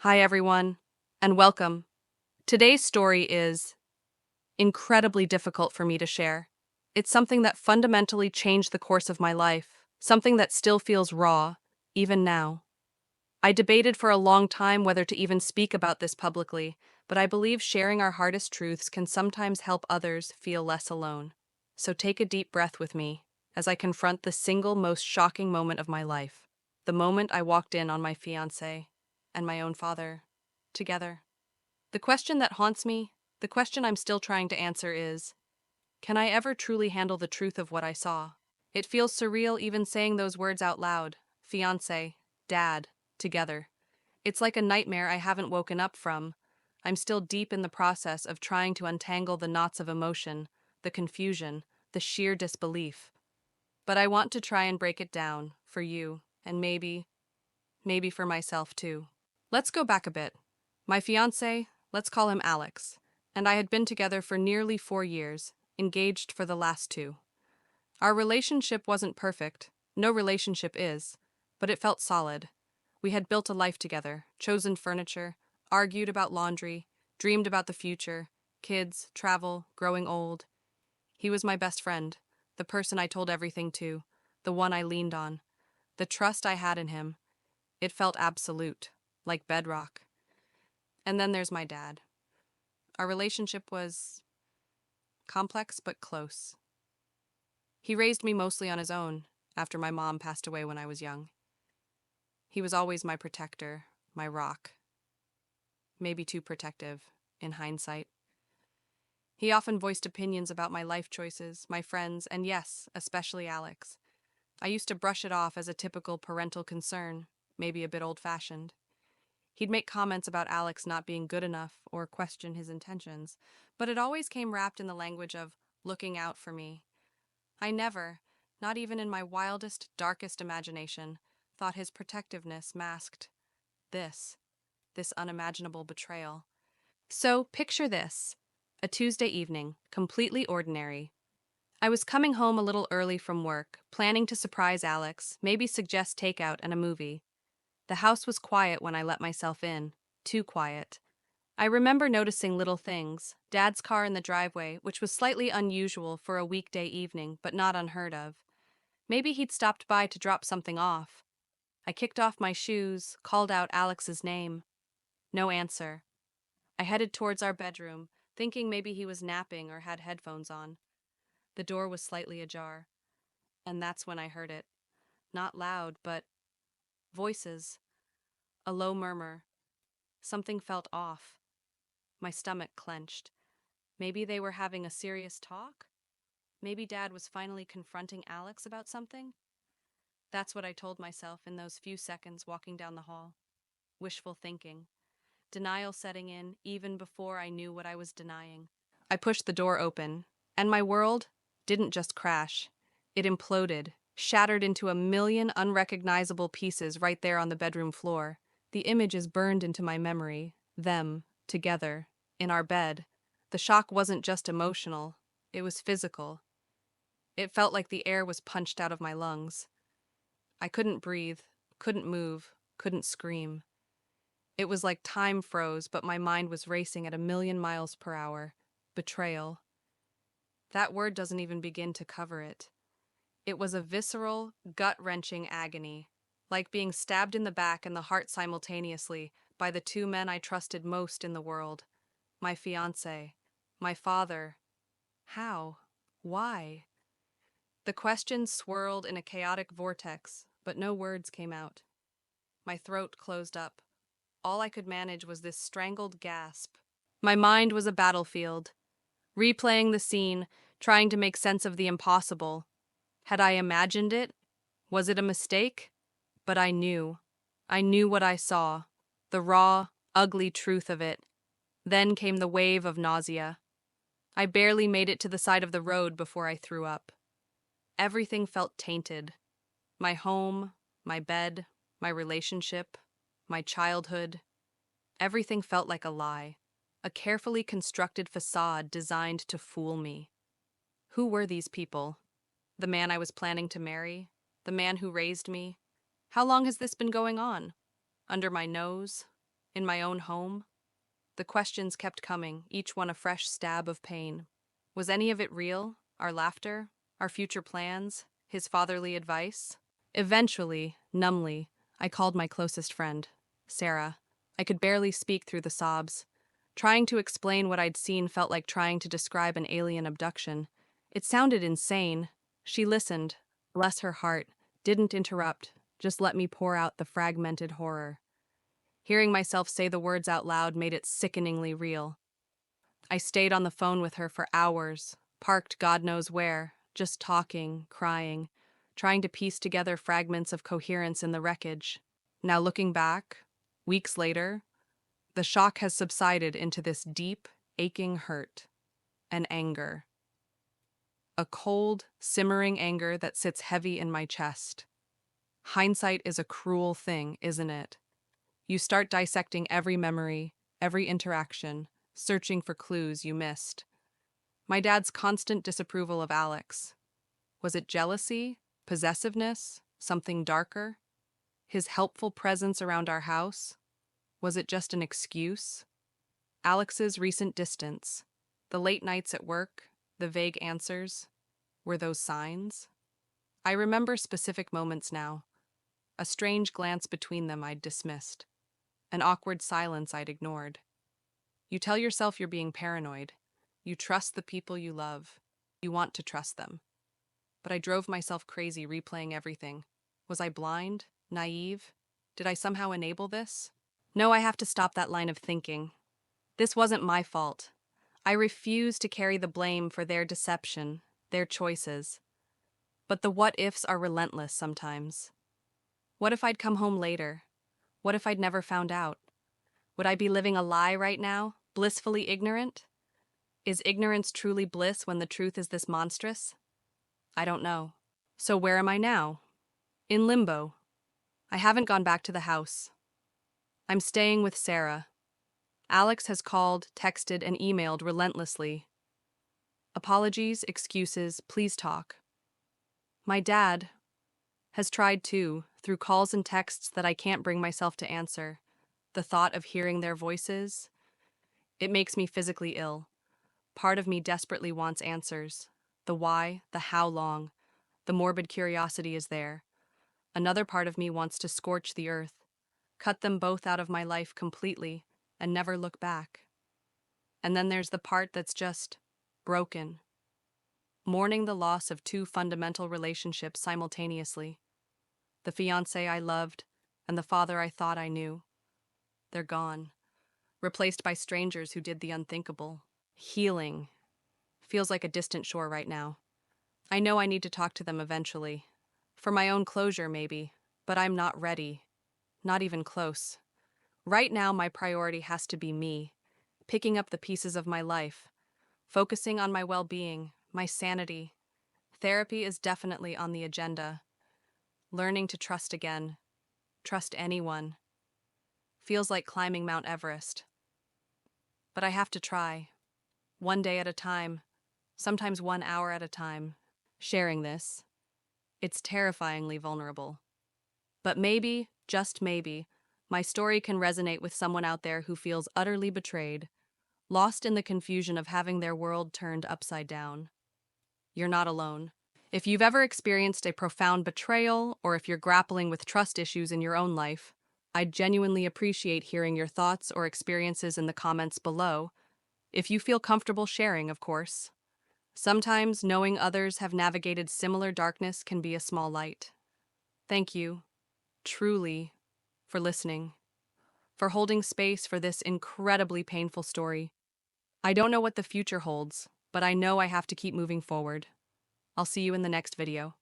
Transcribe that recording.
Hi, everyone, and welcome. Today's story is incredibly difficult for me to share. It's something that fundamentally changed the course of my life, something that still feels raw, even now. I debated for a long time whether to even speak about this publicly, but I believe sharing our hardest truths can sometimes help others feel less alone. So take a deep breath with me as I confront the single most shocking moment of my life, the moment I walked in on my fiancé and my own father together. The question that haunts me, the question I'm still trying to answer is, can I ever truly handle the truth of what I saw? It feels surreal even saying those words out loud. Fiancé, dad, together. It's like a nightmare I haven't woken up from. I'm still deep in the process of trying to untangle the knots of emotion, the confusion, the sheer disbelief. But I want to try and break it down, for you, and maybe for myself too. Let's go back a bit. My fiancé, let's call him Alex, and I had been together for nearly 4 years, engaged for the last two. Our relationship wasn't perfect, no relationship is, but it felt solid. We had built a life together, chosen furniture, argued about laundry, dreamed about the future, kids, travel, growing old. He was my best friend, the person I told everything to, the one I leaned on. The trust I had in him, it felt absolute, like bedrock. And then there's my dad. Our relationship was complex but close. He raised me mostly on his own after my mom passed away when I was young. He was always my protector, my rock. Maybe too protective, in hindsight. He often voiced opinions about my life choices, my friends, and yes, especially Alex. I used to brush it off as a typical parental concern, maybe a bit old-fashioned. He'd make comments about Alex not being good enough or question his intentions, but it always came wrapped in the language of looking out for me. I never, not even in my wildest, darkest imagination, thought his protectiveness masked this, this unimaginable betrayal. So picture this, a Tuesday evening, completely ordinary. I was coming home a little early from work, planning to surprise Alex, maybe suggest takeout and a movie. The house was quiet when I let myself in, too quiet. I remember noticing little things, Dad's car in the driveway, which was slightly unusual for a weekday evening, but not unheard of. Maybe he'd stopped by to drop something off. I kicked off my shoes, called out Alex's name. No answer. I headed towards our bedroom, thinking maybe he was napping or had headphones on. The door was slightly ajar, and that's when I heard it. Not loud, but voices. A low murmur. Something felt off. My stomach clenched. Maybe they were having a serious talk? Maybe Dad was finally confronting Alex about something? That's what I told myself in those few seconds walking down the hall. Wishful thinking. Denial setting in even before I knew what I was denying. I pushed the door open, and my world didn't just crash. It imploded, shattered into a million unrecognizable pieces right there on the bedroom floor. The image is burned into my memory. Them, together, in our bed. The shock wasn't just emotional, it was physical. It felt like the air was punched out of my lungs. I couldn't breathe, couldn't move, couldn't scream. It was like time froze, but my mind was racing at a million miles per hour. Betrayal. That word doesn't even begin to cover it. It was a visceral, gut-wrenching agony, like being stabbed in the back and the heart simultaneously by the two men I trusted most in the world. My fiancé, my father. How? Why? The questions swirled in a chaotic vortex, but no words came out. My throat closed up. All I could manage was this strangled gasp. My mind was a battlefield, replaying the scene, trying to make sense of the impossible. Had I imagined it? Was it a mistake? But I knew. I knew what I saw, the raw, ugly truth of it. Then came the wave of nausea. I barely made it to the side of the road before I threw up. Everything felt tainted. My home, my bed, my relationship, my childhood. Everything felt like a lie, a carefully constructed facade designed to fool me. Who were these people? The man I was planning to marry? The man who raised me? How long has this been going on? Under my nose? In my own home? The questions kept coming, each one a fresh stab of pain. Was any of it real? Our laughter? Our future plans? His fatherly advice? Eventually, numbly, I called my closest friend, Sarah. I could barely speak through the sobs. Trying to explain what I'd seen felt like trying to describe an alien abduction. It sounded insane. She listened, bless her heart, didn't interrupt, just let me pour out the fragmented horror. Hearing myself say the words out loud made it sickeningly real. I stayed on the phone with her for hours, parked God knows where, just talking, crying, trying to piece together fragments of coherence in the wreckage. Now looking back, weeks later, the shock has subsided into this deep, aching hurt and anger. A cold, simmering anger that sits heavy in my chest. Hindsight is a cruel thing, isn't it? You start dissecting every memory, every interaction, searching for clues you missed. My dad's constant disapproval of Alex. Was it jealousy, possessiveness, something darker? His helpful presence around our house? Was it just an excuse? Alex's recent distance, the late nights at work, the vague answers, were those signs? I remember specific moments now. A strange glance between them I'd dismissed. An awkward silence I'd ignored. You tell yourself you're being paranoid. You trust the people you love. You want to trust them. But I drove myself crazy replaying everything. Was I blind? Naive? Did I somehow enable this? No, I have to stop that line of thinking. This wasn't my fault. I refuse to carry the blame for their deception, their choices. But the what-ifs are relentless sometimes. What if I'd come home later? What if I'd never found out? Would I be living a lie right now, blissfully ignorant? Is ignorance truly bliss when the truth is this monstrous? I don't know. So where am I now? In limbo. I haven't gone back to the house. I'm staying with Sarah. Alex has called, texted, and emailed relentlessly. Apologies, excuses, please talk. My dad has tried too, through calls and texts that I can't bring myself to answer. The thought of hearing their voices, it makes me physically ill. Part of me desperately wants answers. The why, the how long. The morbid curiosity is there. Another part of me wants to scorch the earth, cut them both out of my life completely, and never look back. And then there's the part that's just broken. Mourning the loss of two fundamental relationships simultaneously. The fiancé I loved and the father I thought I knew. They're gone, replaced by strangers who did the unthinkable. Healing feels like a distant shore right now. I know I need to talk to them eventually. For my own closure, maybe, but I'm not ready. Not even close. Right now, my priority has to be me, picking up the pieces of my life, focusing on my well-being, my sanity. Therapy is definitely on the agenda. Learning to trust again. Trust anyone. Feels like climbing Mount Everest. But I have to try. One day at a time, sometimes 1 hour at a time, sharing this. It's terrifyingly vulnerable. But maybe, just maybe, my story can resonate with someone out there who feels utterly betrayed, lost in the confusion of having their world turned upside down. You're not alone. If you've ever experienced a profound betrayal, or if you're grappling with trust issues in your own life, I'd genuinely appreciate hearing your thoughts or experiences in the comments below, if you feel comfortable sharing, of course. Sometimes knowing others have navigated similar darkness can be a small light. Thank you, truly, for listening, for holding space for this incredibly painful story. I don't know what the future holds, but I know I have to keep moving forward. I'll see you in the next video.